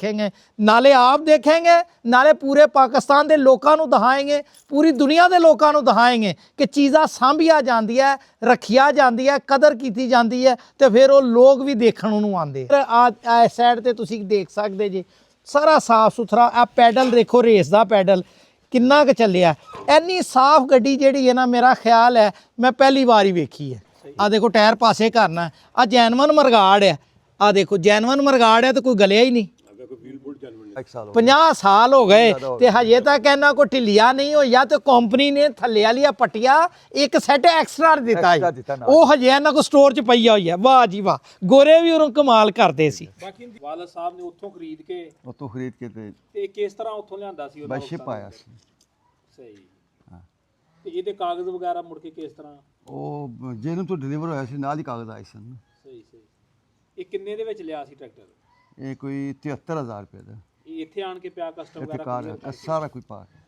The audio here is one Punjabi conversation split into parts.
देखेंगे, नाले आप देखेंगे, नाले पूरे पाकिस्तान के लोगों को दिखाएंगे, पूरी दुनिया के लोगों को दिखाएंगे कि चीज़ां सांभिया जाती है, रखिया जाती है, कदर की जाती है, तो फिर वो लोग भी देखने नूं आते। इस साइड ते तुसीं देख सकते जी सारा साफ सुथरा। आ पैडल देखो, रेस का पैडल किन्ना क चलिया। इन्नी साफ गड्डी जिहड़ी है ना, मेरा ख्याल है मैं पहली बार ही वेखी है। आ देखो टायर पासे करना है, आ जैनवन मरगाड़ है, आ देखो जैनवन मरगाड़ है तो कोई गलिया ही नहीं। 50 साल हो गए ते हजे तक इन्हां को ढिलिया नहीं होया, तो कंपनी ने थल्ले वाली पट्टिया एक सैट एक्सट्रा दिता है, वो हजे इन्हां को स्टोर च पई होई है। वाह जी वाह, गोरे भी उन्होंने कमाल करते सी। बाकी वाला साहब ने उत्थों खरीद के ते किस तरह उत्थों लिआंदा सी बस शिप आया सी। सही हां, ते ਇਹਦੇ ਕਾਗਜ਼ ਵਗੈਰਾ ਮੁੜ ਕੇ ਕਿਸ ਤਰ੍ਹਾਂ ਉਹ ਜਿਹਨੂੰ ਤੋਂ ਡਿਲੀਵਰ ਹੋਇਆ ਸੀ ਨਾਲ ਹੀ ਕਾਗਜ਼ ਆਏ ਸਨ। ਸਹੀ ਸਹੀ। ਇਹ ਕਿੰਨੇ ਦੇ ਵਿੱਚ ਲਿਆ ਸੀ ਟਰੈਕਟਰ? ਇਹ ਕੋਈ 73000 ਰੁਪਏ ਦਾ। ਇਹ ਇੱਥੇ ਆਣ ਕੇ ਪਿਆ ਕਸਟਮ ਵਗੈਰਾ ਸਾਰਾ ਕੋਈ ਪਾ ਕੇ।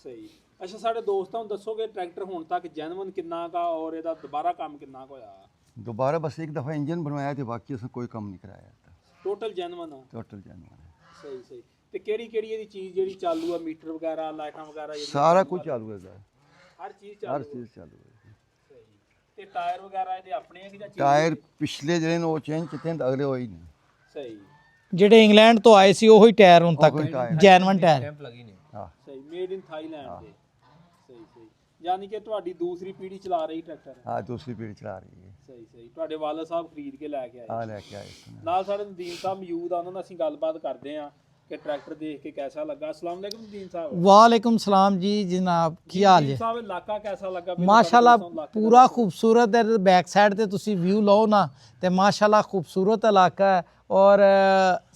ਸਹੀ। ਅੱਛਾ, ਸਾਡੇ ਦੋਸਤਾਂ ਨੂੰ ਦੱਸੋਗੇ ਟਰੈਕਟਰ ਹੁਣ ਤੱਕ ਜੈਨੂਇਨ ਕਿੰਨਾ ਕਾ ਔਰ ਇਹਦਾ ਦੁਬਾਰਾ ਕੰਮ ਕਿੰਨਾ ਕੁ ਹੋਇਆ? दोबारा बस एक दफ़ा इंजन बनवाया थे, बाकी उसमें कोई काम नहीं कराया था। ਟੋਟਲ ਜੈਨੂਇਨ ਆ? टोटल जैनुअन है। ਸਹੀ ਸਹੀ। ਤੇ ਕਿਹੜੀ ਕਿਹੜੀ ਇਹਦੀ ਚੀਜ਼ ਜਿਹੜੀ ਚਾਲੂ ਆ, ਮੀਟਰ ਵਗੈਰਾ, ਲਾਈਟਾਂ ਵਗੈਰਾ, सारा कुछ चालू है सर, ਹਰ ਚੀਜ਼ हर ਚਾਲੂ? चीज़ चालू है। ਸਹੀ। ਤੇ ਟਾਇਰ ਵਗੈਰਾ ਇਹਦੇ ਆਪਣੇ ਆ ਕਿ ਜਾਂ टायर पिछले ਜਿਹੜੇ ਨੇ ਉਹ ਚੇਂਜ ਕੀਤੇ ਨੇ, ਅਗਲੇ ਹੋਈ ਨਹੀਂ। ਸਹੀ। ਜਿਹੜੇ ਇੰਗਲੈਂਡ ਤੋਂ ਆਏ ਸੀ ਉਹੀ ਟਾਇਰ ਹੁਣ ਤੱਕ ਜੈਨਵਨ ਟਾਇਰ। ਹਾਂ ਸਹੀ, ਮੇਡ ਇਨ ਥਾਈਲੈਂਡ ਦੇ। ਸਹੀ ਸਹੀ। ਯਾਨੀ ਕਿ ਤੁਹਾਡੀ ਦੂਸਰੀ ਪੀੜ੍ਹੀ ਚਲਾ ਰਹੀ ਟਰੈਕਟਰ? ਹਾਂ ਦੂਸਰੀ ਪੀੜ੍ਹੀ ਚਲਾ ਰਹੀ ਹੈ। ਸਹੀ ਸਹੀ। ਤੁਹਾਡੇ ਵਾਲਾ ਸਾਹਿਬ ਖਰੀਦ ਕੇ ਲੈ ਕੇ ਆਏ? ਹਾਂ ਲੈ ਕੇ ਆਏ ਸੀ। ਨਾਲ ਸਾਡੇ ਨਦੀਮ ਸਾਹਿਬ ਮੌਜੂਦ ਆ, ਉਹਨਾਂ ਨਾਲ ਅਸੀਂ ਗੱਲਬਾਤ ਕਰਦੇ ਆ ਕਿ ਟਰੈਕਟਰ ਦੇਖ ਕੇ कैसा लगा। अस्सलाम वालेकुम नदीम साहब। वालेकुम सलाम जी जनाब, की हाल है? साहब इलाका कैसा लगा? माशाल्लाह पूरा खूबसूरत है। बैक साइड ते तुसी व्यू लो ना ते माशाल्लाह खूबसूरत इलाका है और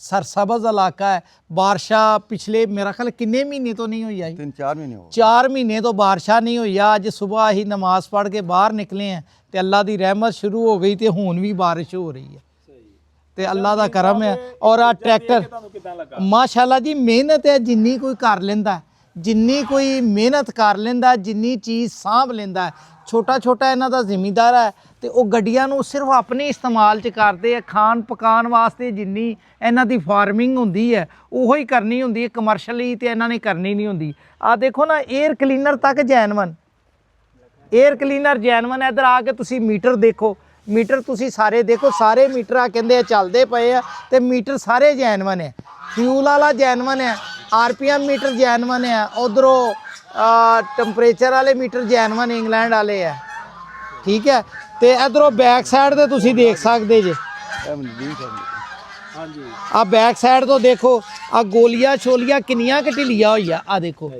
सरसब्ज इलाका है। बारिशा पिछले मेरा ख्याल किन्ने महीने तो नहीं हुई आई? 3-4 महीने हो गए। 4 महीने तो बारिशा नहीं हुई। अज सुबह ही नमाज पढ़ के बाहर निकले हैं तो अल्लाह की रहमत शुरू हो गई तो हुण भी बारिश हो रही है ਤੇ ਅੱਲਾ ਦਾ ਕਰਮ ਹੈ। ਔਰ ਆ ਟਰੈਕਟਰ ਮਾਸ਼ਾਅੱਲਾ ਜੀ ਮਿਹਨਤ ਹੈ, ਜਿੰਨੀ ਕੋਈ ਕਰ ਲੈਂਦਾ, ਜਿੰਨੀ ਕੋਈ ਮਿਹਨਤ ਕਰ ਲੈਂਦਾ, ਜਿੰਨੀ ਚੀਜ਼ ਸਾਂਭ ਲੈਂਦਾ। ਛੋਟਾ ਛੋਟਾ ਇਹਨਾਂ ਦਾ ਜ਼ਿਮੀਂਦਾਰ ਹੈ ਤੇ ਉਹ ਗੱਡੀਆਂ ਨੂੰ ਸਿਰਫ ਆਪਣੇ ਇਸਤੇਮਾਲ 'ਚ ਕਰਦੇ ਆ, ਖਾਣ ਪਕਾਉਣ ਵਾਸਤੇ ਜਿੰਨੀ ਇਹਨਾਂ ਦੀ ਫਾਰਮਿੰਗ ਹੁੰਦੀ ਹੈ ਉਹੋ ਹੀ ਕਰਨੀ ਹੁੰਦੀ ਹੈ, ਕਮਰਸ਼ਲੀ ਤੇ ਇਹਨਾਂ ਨੇ ਕਰਨੀ ਨਹੀਂ ਹੁੰਦੀ। ਆ ਦੇਖੋ ਨਾ, 에ਅਰ ਕਲੀਨਰ ਤੱਕ ਜੈਨੂਇਨ, 에ਅਰ ਕਲੀਨਰ ਜੈਨੂਇਨ। ਇੱਧਰ ਆ ਕੇ ਤੁਸੀਂ ਮੀਟਰ ਦੇਖੋ, मीटर तुसी सारे देखो, सारे मीटर आ कहते चलते पे आ तो मीटर सारे जैनुअन है। फ्यूल वाला जैनुअन है, RPM मीटर जैनुअन है, उधरों टैंपरेचर वाले मीटर जैनुअन इंग्लैंड वाले है। ठीक है, तो इधरों बैक साइड तो तुसी देख सकते जे। हाँ जी, आ बैक साइड तो देखो, आ गोलियां छोलियां किनियां क ढिलिया हुई है। आ देखो,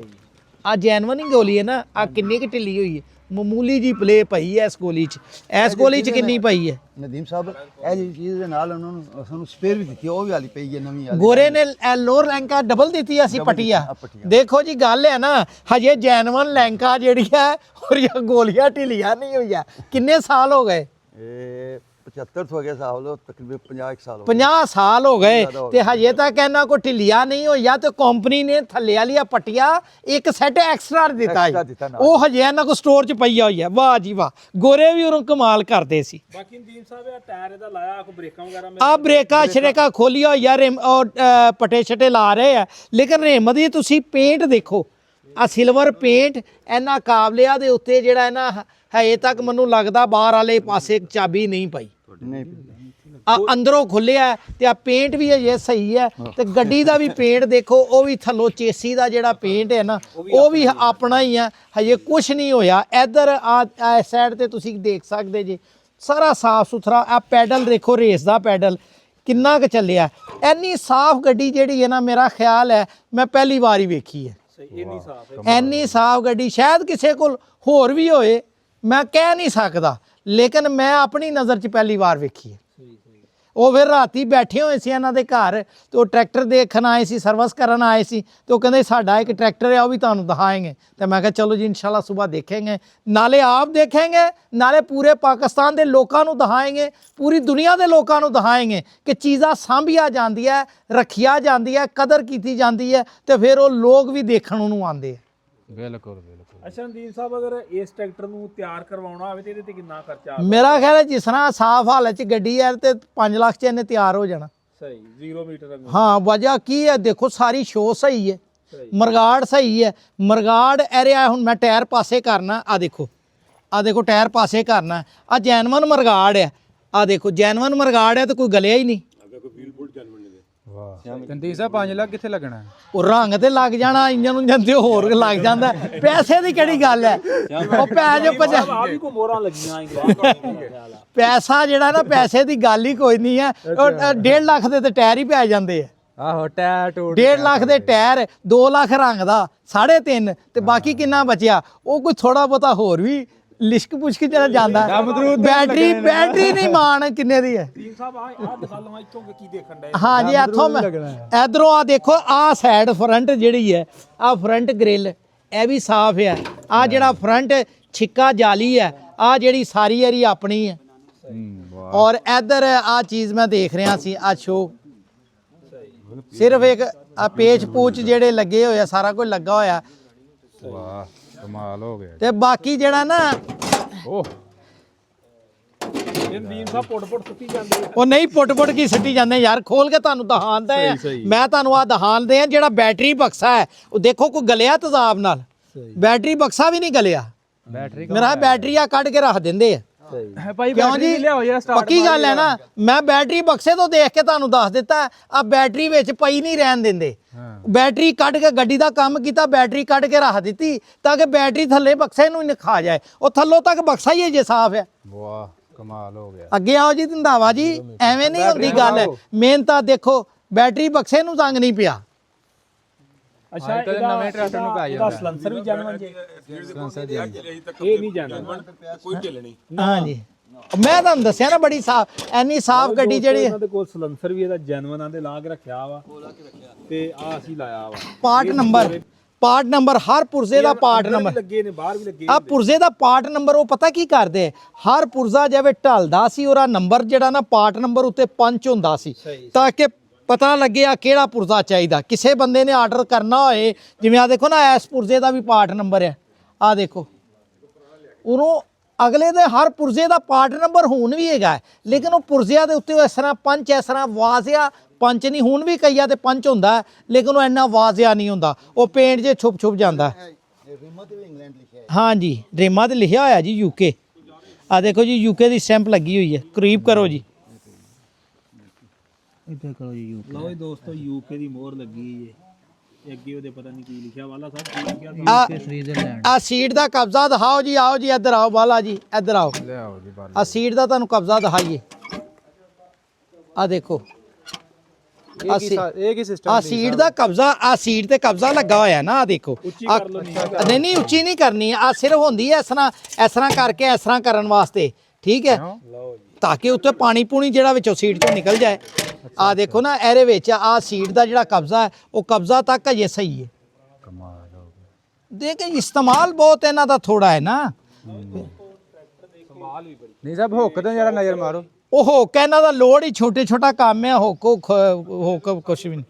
आ जैनुअन ही गोली है ना, आ किन्नी क ढिली हुई है। मामूली जी प्ले पई है इस गोली च। इस गोली च किन्नी पई है? नदीम साहब ਇਹ ਜੀ ਚੀਜ਼ ਦੇ ਨਾਲ ਉਹਨਾਂ ਨੂੰ ਸਾਨੂੰ ਸਪੇਅਰ ਵੀ ਦਿੱਤੀ, ਉਹ ਵੀ ਵਾਲੀ ਪਈ ਹੈ ਨਵੀਂ ਵਾਲੀ। ਗੋਰੇ ਨੇ ਲੋਰ ਲੈਂਕਾ ਡਬਲ ਦਿੱਤੀ ਅਸੀਂ ਪਟੀਆ। ਦੇਖੋ ਜੀ ਗੱਲ ਹੈ ਨਾ, ਹਜੇ ਜੈਨੂਇਨ ਲੈਂਕਾ ਜਿਹੜੀ ਹੈ ਔਰ ਇਹ ਗੋਲੀਆਂ ਢਿਲੀਆਂ ਨਹੀਂ ਹੋਈਆਂ। ਕਿੰਨੇ ਸਾਲ ਹੋ ਗਏ? ਇਹ 75 ਹੋ ਗਏ ਸਾਲ, ਤਕਰੀਬਨ 50 ਸਾਲ ਹੋ ਗਏ। 50 ਸਾਲ ਹੋ ਗਏ ਤੇ ਹਜੇ ਤੱਕ ਇਹਨਾਂ ਕੋ ਢਿਲੀਆਂ ਨਹੀਂ ਹੋਈਆਂ, ਤੇ ਕੰਪਨੀ ਨੇ ਥੱਲੇ ਵਾਲੀਆਂ ਪੱਟੀਆਂ ਇੱਕ ਸੈਟ ਐਕਸਟਰਾ ਦਿੱਤਾ ਹੈ, ਉਹ ਹਜੇ ਇਹਨਾਂ ਕੋ ਸਟੋਰ 'ਚ ਪਈ ਹੋਈ ਹੈ। ਵਾਹ ਜੀ ਵਾਹ, ਗੋਰੇ ਵੀ ਉਹਨੂੰ ਕਮਾਲ ਕਰਦੇ ਸੀ। ਬਾਕੀ ਨਦੀਮ ਸਾਹਿਬ ਇਹ ਟਾਇਰ ਇਹਦਾ ਲਾਇਆ, ਕੋ ਬ੍ਰੇਕਾਂ ਵਗੈਰਾ ਆ ਬ੍ਰੇਕਾਂ ਸ਼ਰੇਕਾਂ ਖੋਲੀਆਂ ਹੋਈਆਂ, ਰਿਮ ਔਰ ਪਟੇ ਛਟੇ ਲਾ ਰਹੇ ਆ, ਲੇਕਿਨ ਰਿਮ ਦੀ ਤੁਸੀਂ ਪੇਂਟ ਦੇਖੋ, ਆ ਸਿਲਵਰ ਪੇਂਟ ਇਹਨਾਂ ਕਾਬਲਿਆਂ ਦੇ ਉੱਤੇ ਜਿਹੜਾ ਹੈ ਨਾ, ਹਜੇ ਤੱਕ ਮੈਨੂੰ ਲੱਗਦਾ ਬਾਹਰ ਵਾਲੇ ਪਾਸੇ ਚਾਬੀ ਨਹੀਂ ਪਈ। ਆ ਅੰਦਰੋਂ ਖੁੱਲਿਆ ਤੇ ਆ ਪੇਂਟ ਵੀ ਹਜੇ ਸਹੀ ਹੈ, ਤੇ ਗੱਡੀ ਦਾ ਵੀ ਪੇਂਟ ਦੇਖੋ, ਉਹ ਵੀ ਥੱਲੋਂ ਚੇਸੀ ਦਾ ਜਿਹੜਾ ਪੇਂਟ ਹੈ ਨਾ ਉਹ ਵੀ ਆਪਣਾ ਹੀ ਆ, ਹਜੇ ਕੁਝ ਨਹੀਂ ਹੋਇਆ। ਇੱਧਰ ਆ ਸਾਈਡ ਤੇ ਤੁਸੀਂ ਦੇਖ ਸਕਦੇ ਜੀ ਸਾਰਾ ਸਾਫ ਸੁਥਰਾ। ਆ ਪੈਡਲ ਦੇਖੋ, ਰੇਸ ਦਾ ਪੈਡਲ ਕਿੰਨਾ ਕੁ ਚੱਲਿਆ। ਇੰਨੀ ਸਾਫ ਗੱਡੀ ਜਿਹੜੀ ਹੈ ਨਾ, ਮੇਰਾ ਖਿਆਲ ਹੈ ਮੈਂ ਪਹਿਲੀ ਵਾਰ ਹੀ ਵੇਖੀ ਹੈ। ਇੰਨੀ ਸਾਫ ਹੈ, ਇੰਨੀ ਸਾਫ ਗੱਡੀ ਸ਼ਾਇਦ ਕਿਸੇ ਕੋਲ ਹੋਰ ਵੀ ਹੋਏ, ਮੈਂ ਕਹਿ ਨਹੀਂ ਸਕਦਾ, ਲੇਕਿਨ ਮੈਂ ਆਪਣੀ ਨਜ਼ਰ 'ਚ ਪਹਿਲੀ ਵਾਰ ਵੇਖੀ ਹੈ। ਉਹ ਫਿਰ ਰਾਤੀ ਬੈਠੇ ਹੋਏ ਸੀ ਇਹਨਾਂ ਦੇ ਘਰ, ਤੇ ਉਹ ਟਰੈਕਟਰ ਦੇਖਣ ਆਏ ਸੀ, ਸਰਵਿਸ ਕਰਨ ਆਏ ਸੀ, ਤੇ ਉਹ ਕਹਿੰਦੇ ਸਾਡਾ ਇੱਕ ਟਰੈक्टर है वो भी ਤੁਹਾਨੂੰ ਦਿਖਾएंगे। तो मैं कहा चलो जी इंशाल्लाह सुबह देखेंगे, नाले आप देखेंगे, नाले पूरे पाकिस्तान के लोगों को दिखाएंगे, पूरी दुनिया के लोगों को दिखाएंगे कि चीज़ां सांभिया जाती है, रखिया जाती है, कदर की जाती है, तो फिर वो लोग भी देखने नूं आते हैं। बिल्कुल बिल्कुल। अच्छा नदीम साहब, अगर इस ट्रैक्टर ਨੂੰ ਤਿਆਰ ਕਰਵਾਉਣਾ ਹੋਵੇ ਤੇ ਇਹਦੇ ਤੇ ਕਿੰਨਾ ਖਰਚਾ? मेरा ख्याल है जिस तरह साफ हालत च गड्डी है तो 5 लाख च इन्हें तैयार हो जाना। ਸਹੀ 0 ਮੀਟਰ ਅੰਗੂ ਹਾਂ ਵਜ੍ਹਾ ਕੀ ਹੈ ਦੇਖੋ ਸਾਰੀ ਸ਼ੋ ਸਹੀ ਹੈ, ਸਹੀ ਮਰਗਾੜ ਸਹੀ ਹੈ। ਮਰਗਾੜ ਐਰਿਆ ਹੁਣ ਮੈਂ ਟਾਇਰ ਪਾਸੇ ਕਰਨਾ, ਆ ਦੇਖੋ ਟਾਇਰ ਪਾਸੇ ਕਰਨਾ, ਆ ਜੈਨਵਨ ਮਰਗਾੜ ਹੈ, ਆ ਦੇਖੋ ਜੈਨਵਨ ਮਰਗਾੜ ਹੈ ਤੇ ਕੋਈ ਗਲਿਆ ਹੀ ਨਹੀਂ। ਵਾਹ ਤੰਦੀਰ ਸਾਹਿਬ 5 ਲੱਖ ਕਿੱਥੇ ਲੱਗਣਾ? ਉਹ ਰੰਗ ਤੇ ਲੱਗ ਜਾਣਾ, ਇੰਜਨ ਉਂਜਨ ਤੇ ਹੋਰ ਲੱਗ ਜਾਂਦਾ, ਪੈਸੇ ਦੀ ਕਿਹੜੀ ਗੱਲ ਹੈ। ਉਹ ਪੈ ਜੋ ਆ ਵੀ ਕੋ ਮੋਹਰਾਂ ਲੱਗੀਆਂ ਇੰਗਲੈਂਡ ਪੈਸਾ ਜਿਹੜਾ ਨਾ ਪੈਸੇ ਦੀ ਗੱਲ ਹੀ ਕੋਈ ਨਹੀਂ ਹੈ। ਉਹ 1.5 ਲੱਖ ਦੇ ਤੇ ਟਾਇਰ ਹੀ ਪੈ ਜਾਂਦੇ ਆ। ਆਹੋ ਟਾਇਰ ਟੂਟ 1.5 ਲੱਖ ਦੇ ਟਾਇਰ, 2 ਲੱਖ ਰੰਗ ਦਾ, 3.5 ਤੇ ਬਾਕੀ ਕਿੰਨਾ ਬਚਿਆ? ਉਹ ਕੋਈ ਥੋੜਾ ਬਹੁਤਾ ਹੋਰ ਵੀ ਲਿਸ਼ਕ ਪੁਸ਼ਕ ਜਿਹੜਾ ਜਾਂਦਾ। ਬੈਟਰੀ ਨਹੀਂ ਮਾਣ ਕਿੰਨੇ ਦੀ ਹੈ। ਟੀਮ ਸਾਹਿਬ ਆ ਦਿਖਾ ਲਵਾਂ ਇੱਥੋਂ ਕੀ ਦੇਖਣ ਦੇ। ਹਾਂ ਜੀ ਇੱਥੋਂ ਮੈਂ ਇਧਰੋਂ ਆ ਦੇਖੋ, ਆ ਸਾਈਡ ਫਰੰਟ ਜਿਹੜੀ ਹੈ, ਆ ਫਰੰਟ ਗ੍ਰਿਲ ਇਹ ਵੀ ਸਾਫ਼ ਹੈ। ਆ ਜਿਹੜਾ ਫਰੰਟ ਛਿੱਕਾ ਜਾਲੀ ਹੈ, ਆ ਜਿਹੜੀ ਸਾਰੀ ਏਰੀ ਆਪਣੀ ਹੈ। ਵਾਹ ਔਰ ਇਧਰ ਆ ਚੀਜ਼ ਮੈਂ ਦੇਖ ਰਿਹਾ ਸੀ, ਆ ਸ਼ੋ ਸਿਰਫ ਇੱਕ ਆ ਪੇਚ ਪੂਚ ਜਿਹੜੇ ਲੱਗੇ ਹੋਏ ਆ, ਸਾਰਾ ਕੁਝ ਲੱਗਾ ਹੋਇਆ ਵਾਹ ਕਮਾਲ ਹੋ ਗਿਆ। ਤੇ ਬਾਕੀ ਜਿਹੜਾ ਨਾ ਓਹ ਇਹ ਟੀਮ ਸਾਹਿਬ ਪੁੱਟ ਸੁੱਟੀ ਜਾਂਦੇ ਉਹ ਨਹੀਂ ਪੁੱਟ ਕੀ ਸਿੱਟੀ ਜਾਂਦੇ ਯਾਰ, ਖੋਲ ਕੇ ਤੁਹਾਨੂੰ ਦਿਖਾਉਂਦਾ ਆ ਮੈਂ, ਤੁਹਾਨੂੰ ਆ ਦਿਖਾਉਂਦੇ ਆ ਜਿਹੜਾ ਬੈਟਰੀ ਬਕਸਾ ਹੈ, ਉਹ ਦੇਖੋ ਕੋਈ ਗਲਿਆ ਤੇਜ਼ਾਬ ਨਾਲ, ਬੈਟਰੀ ਬਕਸਾ ਵੀ ਨਹੀਂ ਗਲਿਆ। ਬੈਟਰੀ ਮੇਰਾ ਬੈਟਰੀ ਆ ਕੱਢ ਕੇ ਰੱਖ ਦਿੰਦੇ ਆ। ਭਾਈ ਕਿਉਂ ਬੈਟਰੀ ਜੀ? ਵੀ ਲਿਆਓ ਯਾਰ ਸਟਾਰਟ ਪੱਕੀ ਗੱਲ ਹੈ ਨਾ, ਮੈਂ ਬੈਟਰੀ ਬਕਸੇ ਤੋਂ ਦੇਖ ਕੇ ਤੁਹਾਨੂੰ ਦੱਸ ਦਿੱਤਾ, ਆ ਬੈਟਰੀ ਵਿੱਚ ਪਈ ਨਹੀਂ ਰਹਿਣ ਦਿੰਦੇ। ਬੈਟਰੀ ਕੱਢ ਕੇ ਗੱਡੀ ਦਾ ਕੰਮ ਕੀਤਾ, ਬੈਟਰੀ ਕੱਢ ਕੇ ਰੱਖ ਦਿੱਤੀ ਤਾਂ ਕਿ ਬੈਟਰੀ ਥੱਲੇ ਬਕਸੇ ਨੂੰ ਹੀ ਨਾ ਖਾ ਜਾਏ। ਉਹ ਥੱਲੋਂ ਤੱਕ ਬਕਸਾ ਹੀ ਜੇ ਸਾਫ਼ ਹੈ। ਵਾਹ ਕਮਾਲ ਹੋ ਗਿਆ। ਅੱਗੇ ਆਓ ਜੀ ਧੰਦਾਵਾ ਜੀ, ਐਵੇਂ ਨਹੀਂ ਹੁੰਦੀ ਗੱਲ। ਮਿਹਨਤ ਆ ਦੇਖੋ, ਬੈਟਰੀ ਬਕਸੇ ਨੂੰ ਤੰਗ ਨਹੀਂ ਪਿਆ। ਅੱਛਾ ਨਵੇਂ ਟਰੈਕਟਰ ਨੂੰ ਪੈ ਇਹਦਾ ਜਾਂਦਾ ਸਲੈਂਸਰ ਵੀ ਜਾਨਵਨ ਜੇ ਇਹ ਨਹੀਂ ਜਾਨਵਨ ਕੋਈ ਢਿੱਲਣੀ। ਹਾਂ ਜੀ ਮੈਂ ਤੁਹਾਨੂੰ ਦੱਸਿਆ ਨਾ, ਬੜੀ ਸਾਫ਼, ਐਨੀ ਸਾਫ਼ ਗੱਡੀ ਜਿਹੜੀ ਇਹਨਾਂ ਦੇ ਕੋਲ ਸਲੈਂਸਰ ਵੀ ਇਹਦਾ ਜੈਨੂਇਨ ਆਂਦੇ ਲਾ ਕੇ ਰੱਖਿਆ ਵਾ ਤੇ ਆ ਅਸੀਂ ਲਾਇਆ ਵਾ ਪਾਰਟ ਨੰਬਰ ਹਰ ਪੁਰਜ਼ੇ ਦਾ ਪਾਰਟ ਨੰਬਰ ਲੱਗੇ ਨੇ, ਬਾਹਰ ਵੀ ਲੱਗੇ। ਆ ਪੁਰਜ਼ੇ ਦਾ ਪਾਰਟ ਨੰਬਰ ਉਹ ਪਤਾ ਕੀ ਕਰਦੇ, ਹਰ ਪੁਰਜ਼ਾ ਜਿਵੇਂ ਢਲਦਾ ਸੀ ਉਹਦਾ ਨੰਬਰ ਜਿਹੜਾ ਨਾ ਪਾਰਟ ਨੰਬਰ ਉੱਤੇ ਪੰਚ ਹੁੰਦਾ ਸੀ ਤਾਂ ਕਿ ਪਤਾ ਲੱਗੇ ਆ ਕਿਹੜਾ ਪੁਰਜ਼ਾ ਚਾਹੀਦਾ। ਕਿਸੇ ਬੰਦੇ ਨੇ ਆਰਡਰ ਕਰਨਾ ਹੋਏ, ਜਿਵੇਂ ਆ ਦੇਖੋ ਨਾ ਇਸ ਪੁਰਜ਼ੇ ਦਾ ਵੀ ਪਾਰਟ ਨੰਬਰ ਹੈ, ਆ ਦੇਖੋ ਉਹਨੂੰ ਅਗਲੇ ਦੇ ਹਰ ਪੁਰਜ਼ੇ ਦਾ ਪਾਰਟ ਨੰਬਰ ਹੁਣ ਵੀ ਹੈਗਾ, ਲੇਕਿਨ ਉਹ ਪੁਰਜ਼ਿਆਂ ਦੇ ਉੱਤੇ ਇਸ ਤਰ੍ਹਾਂ ਪੰਚ, ਇਸ ਤਰ੍ਹਾਂ ਵਾਜ਼ਿਆ ਪੰਚ ਨਹੀਂ, ਹੁਣ ਵੀ ਕਈਆਂ ਤੇ ਪੰਚ ਹੁੰਦਾ ਲੇਕਿਨ ਉਹ ਇੰਨਾ ਵਾਜ਼ਿਆ ਨਹੀਂ ਹੁੰਦਾ, ਉਹ ਪੇਂਟ ਜੇ ਛੁਪ ਜਾਂਦਾ। ਹਾਂ ਜੀ ਰੇਮਾ ਤੇ ਲਿਖਿਆ ਹੋਇਆ ਜੀ ਯੂਕੇ, ਆ ਦੇਖੋ ਜੀ ਯੂਕੇ ਦੀ ਸਟੈਂਪ ਲੱਗੀ ਹੋਈ ਹੈ। ਕਰੀਬ ਕਰੋ ਜੀ, ਇੱਧਰ ਕਰੋ ਜੀ ਯੂਕੇ। ਲਓ ਜੀ ਦੋਸਤੋ ਯੂਕੇ ਦੀ ਮੋਹਰ ਲੱਗੀ ਹੈ। ਅੱਗੇ ਉਹਦੇ ਪਤਾ ਨਹੀਂ ਕੀ ਲਿਖਿਆ, ਵਾਲਾ ਸਾਹਿਬ ਕੀ ਲਿਖਿਆ? ਆ ਸੀਟ ਦਾ ਕਬਜ਼ਾ ਦਿਖਾਓ ਜੀ, ਆਓ ਜੀ ਇੱਧਰ ਆਓ ਬਾਲਾ ਜੀ, ਇੱਧਰ ਆਓ। ਲਿਆਓ ਜੀ ਬਾਲ। ਆ ਸੀਟ ਦਾ ਤੁਹਾਨੂੰ ਕਬਜ਼ਾ ਦਿਖਾਈਏ, ਆ ਦੇਖੋ ਇਹ ਕੀ ਸਿਸਟਮ? ਆ ਸੀਟ ਦਾ ਕਬਜ਼ਾ, ਆ ਸੀਟ ਤੇ ਕਬਜ਼ਾ ਲੱਗਾ ਹੋਇਆ ਨਾ, ਆ ਦੇਖੋ। ਨਹੀਂ ਉੱਚੀ ਨਹੀਂ ਕਰਨੀ, ਆ ਸਿਰਫ ਹੁੰਦੀ ਹੈ ਇਸ ਤਰ੍ਹਾਂ ਕਰਕੇ, ਇਸ ਤਰ੍ਹਾਂ ਕਰਨ ਵਾਸਤੇ, ਠੀਕ ਹੈ, ਤਾਂ ਕਿ ਉੱਤੇ ਪਾਣੀ ਪੂਣੀ ਜਿਹੜਾ ਵਿੱਚੋਂ ਸੀਟ ਚੋਂ ਨਿਕਲ ਜਾਏ। ਆ ਦੇਖੋ ਨਾ ਇਹਦੇ ਵਿੱਚ ਆ ਸੀਟ ਦਾ ਜਿਹੜਾ ਕਬਜ਼ਾ ਹੈ, ਉਹ ਕਬਜ਼ਾ ਤੱਕ ਅਜੇ ਸਹੀ ਹੈ। ਕਮਾਲ ਹੋ ਗਿਆ। ਦੇਖ ਇਸਤੇਮਾਲ ਬਹੁਤ ਇਹਨਾਂ ਦਾ ਥੋੜਾ ਹੈ ਨਾ। ਨਹੀਂ ਸਾਹਿਬ ਹੁੱਕ ਤੇ ਜਰਾ ਨਜ਼ਰ ਮਾਰੋ। ਉਹ ਹੁੱਕ ਇਹਨਾਂ ਦਾ ਲੋਡ ਹੀ ਛੋਟਾ ਕੰਮ ਹੈ, ਹੁੱਕ ਕੁਛ ਵੀ ਨਹੀਂ।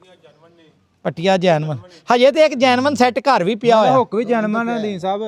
ਪਟਿਆ ਜੈਨਵਨ, ਹਜੇ ਤੇ ਇੱਕ ਜੈਨਵਨ ਸੈੱਟ ਘਰ ਵੀ ਪਿਆ ਹੋਇਆ। ਹੁੱਕ ਵੀ ਜਨਮਨ ਲੀਨ ਸਾਹਿਬ